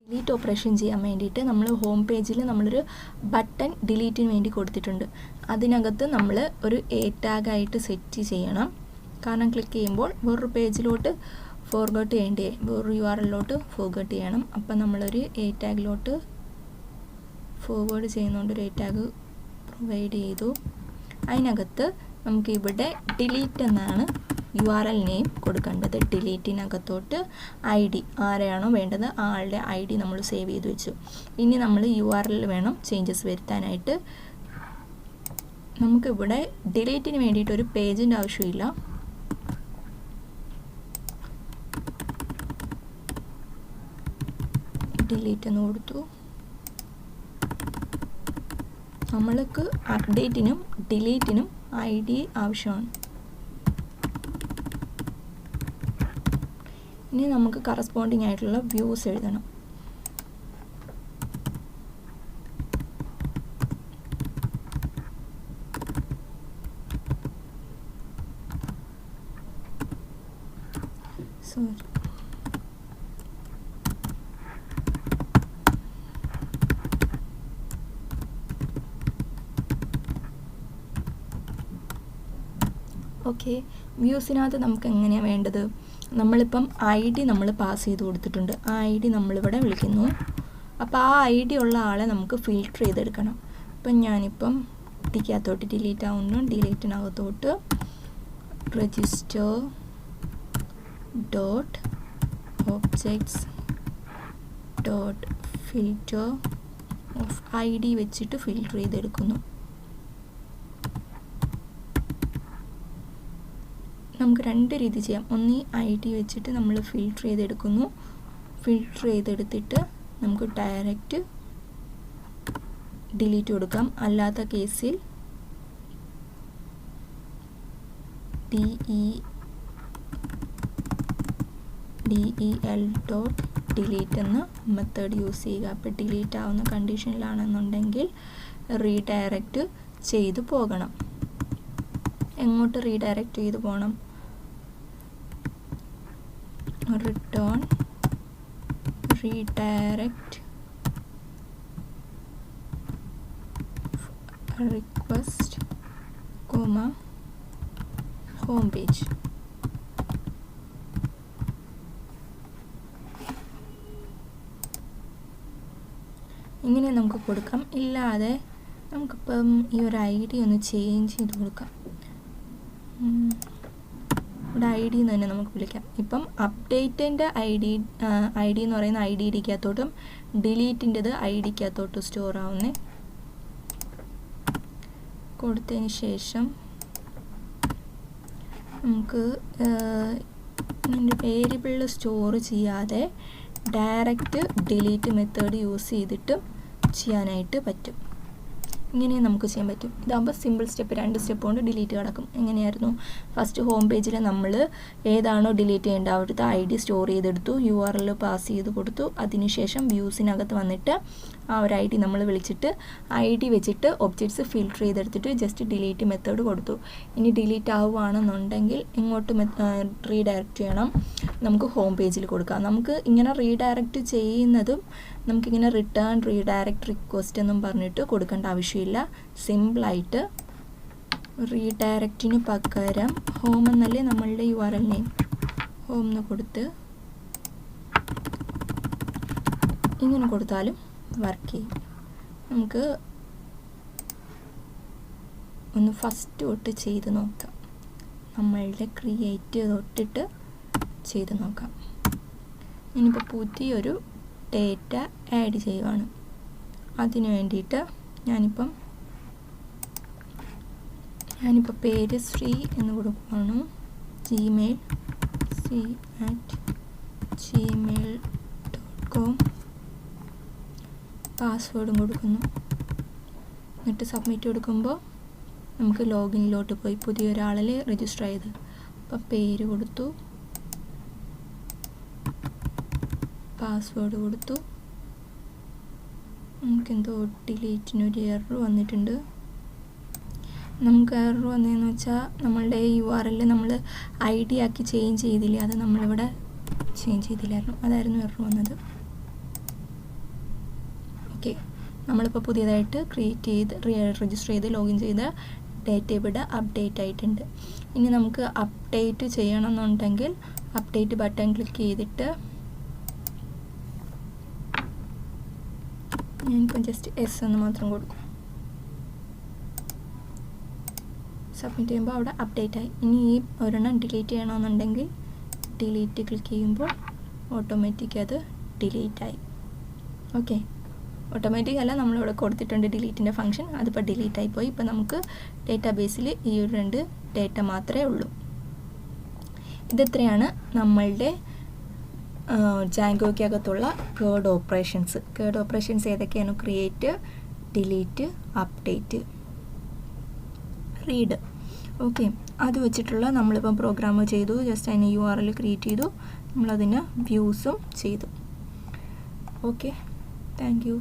Delete operation ചെയ്യാൻ വേണ്ടിയിട്ട് നമ്മൾ ഹോം പേജിൽ നമ്മളൊരു ബട്ടൺ ഡിലീറ്റിന് വേണ്ടി കൊടുത്തിട്ടുണ്ട്. അതിനകത്ത് നമ്മൾ ഒരു എ ടാഗായിട്ട് സെറ്റ് ചെയ്യണം. കാരണം ക്ലിക്ക് ചെയ്യുമ്പോൾ വേറൊരു പേജിലോട്ട് ഫോർവേഡ് ചെയ്യേണ്ടേ, വേറൊരു URL-ലോട്ട് ഫോർവേഡ് ചെയ്യണം. അപ്പം നമ്മളൊരു എ ടാഗിലോട്ട് ഫോർവേഡ് ചെയ്യുന്നതുകൊണ്ട് ഒരു എ ടാഗ് പ്രൊവൈഡ് ചെയ്തു. അതിനകത്ത് നമുക്ക് ഇവിടെ ഡിലീറ്റ് എന്നാണ് URL നെയിം കൊടുക്കേണ്ടത്. ഡിലീറ്റിനകത്തോട്ട് ID ആരെയാണോ വേണ്ടത് ആളുടെ ID നമ്മൾ സേവ് ചെയ്ത് വെച്ചു. ഇനി നമ്മൾ URL വേണം ചേഞ്ചസ് വരുത്താനായിട്ട്. നമുക്കിവിടെ ഡിലീറ്റിന് വേണ്ടിയിട്ട് ഒരു പേജിൻ്റെ ആവശ്യമില്ല. ഡിലീറ്റ് എന്ന് കൊടുത്തു. നമ്മൾക്ക് അപ്ഡേറ്റിനും ഡിലീറ്റിനും ID ആവശ്യമാണ്. ഇനി നമുക്ക് കറസ്പോണ്ടിങ് ആയിട്ടുള്ള വ്യൂസ് എഴുതണം. ഓക്കെ, വ്യൂസിനകത്ത് നമുക്ക് എങ്ങനെയാണ് വേണ്ടത്? നമ്മളിപ്പം ID നമ്മൾ പാസ് ചെയ്ത് കൊടുത്തിട്ടുണ്ട്. ആ ID നമ്മളിവിടെ വിളിക്കുന്നു. അപ്പോൾ ആ ID ഉള്ള ആളെ നമുക്ക് ഫിൽട്ടർ ചെയ്തെടുക്കണം. അപ്പം ഞാനിപ്പം ഡിക്കകത്തോട്ട് ഡിലീറ്റ് ആവുന്നു. ഡിലീറ്റിനകത്തോട്ട് register dot objects dot filter of ID വെച്ചിട്ട് ഫിൽട്ടർ ചെയ്തെടുക്കുന്നു. നമുക്ക് രണ്ട് രീതി ചെയ്യാം. ഒന്ന് ID വെച്ചിട്ട് നമ്മൾ ഫിൽട്ടർ ചെയ്തെടുക്കുന്നു. ഫിൽട്ടർ ചെയ്തെടുത്തിട്ട് നമുക്ക് ഡയറക്റ്റ് ഡിലീറ്റ് കൊടുക്കാം. അല്ലാത്ത കേസിൽ del ഡോട്ട് ഡിലീറ്റ് എന്ന മെത്തേഡ് യൂസ് ചെയ്യുക. അപ്പോൾ ഡിലീറ്റ് ആവുന്ന കണ്ടീഷനിലാണെന്നുണ്ടെങ്കിൽ റീഡയറക്റ്റ് ചെയ്തു പോകണം. എങ്ങോട്ട് റീഡയറക്റ്റ് ചെയ്തു പോകണം? Return redirect request home page. ഇങ്ങനെ നമുക്ക് കൊടുക്കാം. ഇല്ലാതെ നമുക്കിപ്പം ഈ ഒരു ID ഒന്ന് ചേഞ്ച് ചെയ്ത് കൊടുക്കാം. ഇവിടെ ID എന്ന് തന്നെ നമുക്ക് വിളിക്കാം. ഇപ്പം അപ്ഡേറ്റിൻ്റെ ID എന്ന് പറയുന്ന IDക്കകത്തോട്ടും ഡിലീറ്റിൻ്റെത് IDക്കകത്തോട്ടും സ്റ്റോർ ആവുന്നേ. കൊടുത്തതിന് ശേഷം നമുക്ക് വേരിയബിളിൽ സ്റ്റോർ ചെയ്യാതെ ഡയറക്റ്റ് ഡിലീറ്റ് മെത്തേഡ് യൂസ് ചെയ്തിട്ട് ചെയ്യാനായിട്ട് പറ്റും. ഇങ്ങനെ നമുക്ക് ചെയ്യാൻ പറ്റും. ഇതാകുമ്പോൾ സിമ്പിൾ സ്റ്റെപ്പ്, 2 സ്റ്റെപ്പ് കൊണ്ട് ഡിലീറ്റ് കിടക്കും. എങ്ങനെയായിരുന്നു? ഫസ്റ്റ് ഹോം പേജിൽ നമ്മൾ ഏതാണോ ഡിലീറ്റ് ചെയ്യേണ്ട അവിടുത്തെ ID സ്റ്റോർ ചെയ്തെടുത്തു, URL പാസ് ചെയ്ത് കൊടുത്തു. അതിനുശേഷം വ്യൂസിനകത്ത് വന്നിട്ട് ആ ഒരു ID നമ്മൾ വിളിച്ചിട്ട് ID വെച്ചിട്ട് ഒബ്ജക്ട്സ് ഫിൽട്ടർ ചെയ്തെടുത്തിട്ട് ജസ്റ്റ് ഡിലീറ്റ് മെത്തേഡ് കൊടുത്തു. ഇനി ഡിലീറ്റ് ആവുകയാണെന്നുണ്ടെങ്കിൽ ഇങ്ങോട്ട് റീഡയറക്റ്റ് ചെയ്യണം. നമുക്ക് ഹോം പേജിൽ കൊടുക്കാം. നമുക്ക് ഇങ്ങനെ റീഡയറക്റ്റ് ചെയ്യുന്നതും നമുക്കിങ്ങനെ റിട്ടേൺ റീഡയറക്റ്റ് റിക്വസ്റ്റ് എന്നും പറഞ്ഞിട്ട് കൊടുക്കേണ്ട ആവശ്യമില്ല. സിമ്പിളായിട്ട് റീഡയറക്റ്റിന് പകരം ഹോം എന്നല്ലേ നമ്മളുടെ URL നെയിം, ഹോം എന്ന് കൊടുത്ത് ഇങ്ങനെ കൊടുത്താലും വർക്ക് ചെയ്യും. നമുക്ക് ഒന്ന് ഫസ്റ്റ് തൊട്ട് ചെയ്ത് നോക്കാം. നമ്മളുടെ ക്രിയേറ്റ് തൊട്ടിട്ട് ചെയ്ത് നോക്കാം. ഇനിയിപ്പോൾ പുതിയൊരു ഡേറ്റ ആഡ് ചെയ്യുവാണ്. അതിന് വേണ്ടിയിട്ട് ഞാനിപ്പോൾ പേര് ശ്രീ എന്ന് കൊടുക്കുകയാണ്. gmail.com പാസ്വേഡും കൊടുക്കുന്നു. എന്നിട്ട് സബ്മിറ്റ് കൊടുക്കുമ്പോൾ നമുക്ക് ലോഗിനിലോട്ട് പോയി പുതിയൊരാളിൽ രജിസ്റ്റർ ചെയ്ത് അപ്പോൾ പേര് കൊടുത്തു, പാസ്വേഡ് കൊടുത്തു. നമുക്കെന്തോ ഡിലീറ്റിനൊരു എറർ വന്നിട്ടുണ്ട്. നമുക്ക് എറർ വന്നതെന്ന് വെച്ചാൽ നമ്മളുടെ URL നമ്മൾ ID ആക്കി ചേഞ്ച് ചെയ്തില്ലേ, അത് നമ്മളിവിടെ ചേഞ്ച് ചെയ്തില്ലായിരുന്നു. അതായിരുന്നു എറർ വന്നത്. നമ്മളിപ്പോൾ പുതിയതായിട്ട് രജിസ്റ്റർ ചെയ്ത് ലോഗിൻ ചെയ്ത ഡേറ്റ ഇവിടെ അപ്ഡേറ്റ് ആയിട്ടുണ്ട്. ഇനി നമുക്ക് അപ്ഡേറ്റ് ചെയ്യണമെന്നുണ്ടെങ്കിൽ അപ്ഡേറ്റ് ബട്ടൺ ക്ലിക്ക് ചെയ്തിട്ട് ഞാനിപ്പോൾ ജസ്റ്റ് എസ് എന്ന് മാത്രം കൊടുക്കും. സബ്മിറ്റ് ചെയ്യുമ്പോൾ അവിടെ അപ്ഡേറ്റ് ആയി. ഇനി ഈ ഒരെണ്ണം ഡിലീറ്റ് ചെയ്യണമെന്നുണ്ടെങ്കിൽ ഡിലീറ്റ് ക്ലിക്ക് ചെയ്യുമ്പോൾ ഓട്ടോമാറ്റിക് അത് ഡിലീറ്റ് ആയി. ഓക്കെ, ഓട്ടോമാറ്റിക് അല്ല, നമ്മളിവിടെ കൊടുത്തിട്ടുണ്ട് ഡിലീറ്റിൻ്റെ ഫംഗ്ഷൻ, അതിപ്പോൾ ഡിലീറ്റ് ആയിപ്പോയി. ഇപ്പോൾ നമുക്ക് ഡേറ്റാബേസിൽ ഈ ഒരു 2 ഡേറ്റ മാത്രമേ ഉള്ളൂ. ഇതെത്രയാണ് നമ്മളുടെ ജാങ്കോയ്ക്കകത്തുള്ള കേർഡ് ഓപ്പറേഷൻസ്. കേർഡ് ഓപ്പറേഷൻസ് ഏതൊക്കെയാണ്? Create, delete, update, read. Okay, അത് വെച്ചിട്ടുള്ള നമ്മളിപ്പം പ്രോഗ്രാം ചെയ്തു. ജസ്റ്റ് അതിന് URL ക്രിയേറ്റ് ചെയ്തു, നമ്മളതിന് വ്യൂസും ചെയ്തു. Okay, thank you.